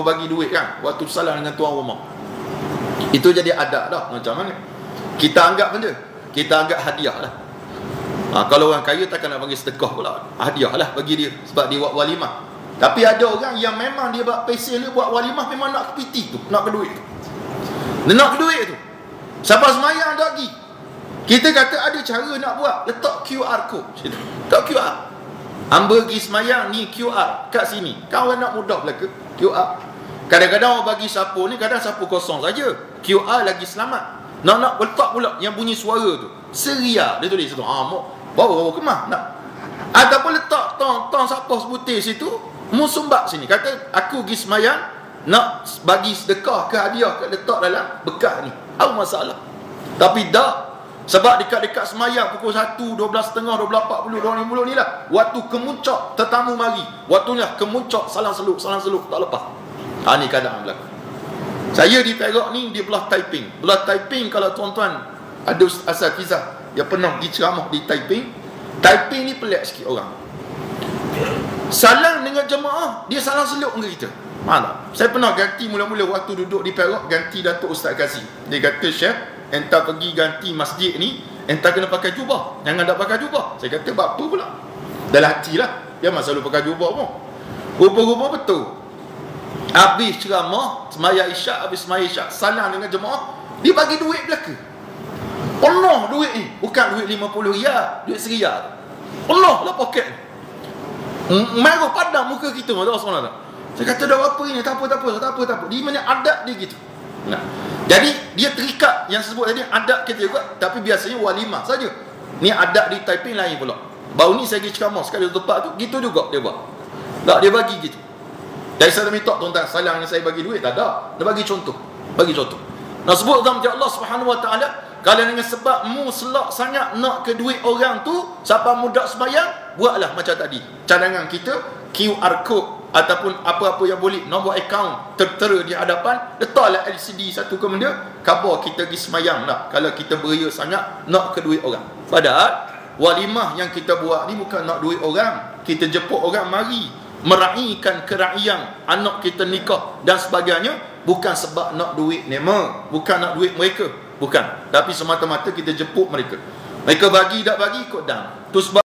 bagi duit kan waktu salam dengan tuan rumah. Itu jadi adat dah. Macam mana? Kita anggap benda, kita anggap hadiah lah. Kalau orang kaya takkan nak bagi sedekah pula, hadiah lah bagi dia sebab dia buat walimah. Tapi ada orang yang memang dia buat pesen dia buat walimah memang nak kepiti tu, nak ke duit tu. Dia nak ke duit tu. Siapa semayang tak pergi. Kita kata ada cara nak buat, letak QR code. Letak QR. Hamba pergi semayang ni QR kat sini. Kau orang nak mudah belaka QR. Kadang-kadang orang bagi sapu ni, kadang sapu kosong saja. QR lagi selamat. Nak letak pula yang bunyi suara tu. Seria dia tulis situ. Bawa kemah nak. Ataupun letak tong sapu seputih situ, mu sumbak sini. Kata aku pergi semayang nak bagi sedekah ke hadiah ke, letak dalam bekas ni. Apa masalah? Tapi dah. Sebab dekat-dekat semayang pukul 1, 12.30, 12.40, 12.50 ni lah waktu kemuncak tetamu mari. Waktunya kemuncak salam seluk tak lepas. Ni keadaan berlaku. Saya di Perak ni di belah Taiping. Belah Taiping kalau tuan-tuan ada asatizah yang pernah pergi ceramah di Taiping. Taiping ni pelik sikit orang. Salam dengan jemaah dia salam seluk dengan kita. Mana? Saya pernah ganti mula-mula waktu duduk di Perak, ganti Datuk Ustaz Kasih. Dia kata, "Syekh, entah pergi ganti masjid ni, entah kena pakai jubah. Jangan tak pakai jubah." Saya kata, "Apa pula?" Dalam hati lah. Dia masa selalu pakai jubah pun. Rupa-rupa betul. Habis ceramah, semaya isyak, habis semaya isyak, salam dengan jemaah, dia bagi duit belaka. Allah duit ni. Bukan duit 50 riyal, duit RM1. Allah lah poket. Merah padam muka kita. Saya kata, "Dah apa ini? Tak apa. Di mana adat dia gitu." Nah. Jadi dia terikat yang sebut tadi adat kita juga, tapi biasanya walimah saja. Ni adat di Taiping lain pula. Baru ni saya pergi ceramah sekali tempat tu, gitu juga dia buat. Tak, dia bagi gitu. Jadi saya minta tuan-tuan salam yang saya bagi duit tak ada. Dia bagi contoh. Nak sebut dalam Allah Subhanahu Wa Taala, kalau dengan sebab mu selak sangat nak ke duit orang tu, siapa mudak sembahyang, buatlah macam tadi. Cadangan kita QR code ataupun apa-apa yang boleh, nombor akaun tertera di hadapan, letaklah LCD satu ke benda, khabar kita pergi semayang lah kalau kita beria sangat nak ke duit orang. Padahal walimah yang kita buat ni bukan nak duit orang. Kita jemput orang mari meraihkan keraihan anak kita nikah dan sebagainya, bukan sebab nak duit nema, bukan nak duit mereka, bukan, tapi semata-mata kita jemput mereka. Mereka bagi tak bagi ikut dam. Tu sebab